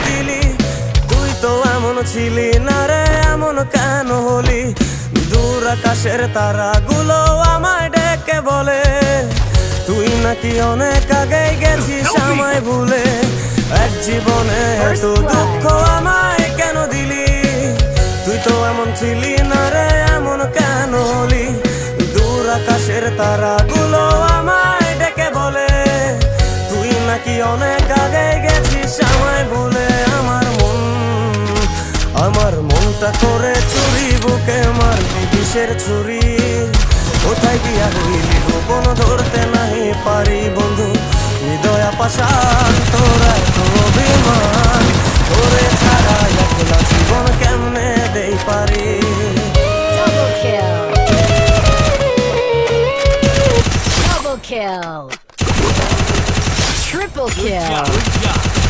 দিলি? তুই তো এমন ছিলি না রে, এমন কেন হলি? দূর আকাশের তারাগুলো আমায় ডেকে বলে তুই নাকি অনেক আগে গেছিস আমায় ভুলে। এক জীবনে এত দুঃখ আমায় কেন দিলি? তুই তো এমন ছিলি না রে, এমন কেন হলি? দূর আকাশের তারাগুলো আমায় ডেকে বলে তুই নাকি অনেক আগে গেছিস আমায় ভুলে। আমার মনটা করে চুরি, বুকে মারলি বিষের ছুরি। কোথায় গিয়া হইলি গোপন ধরতে নাহি পারি বন্ধু। হৃদয় পাষাণ তোর এত অভিমান, তোরে ছাড়া একলা জীবন কেমনে দেই পারি? Double kill. Double kill. Triple kill.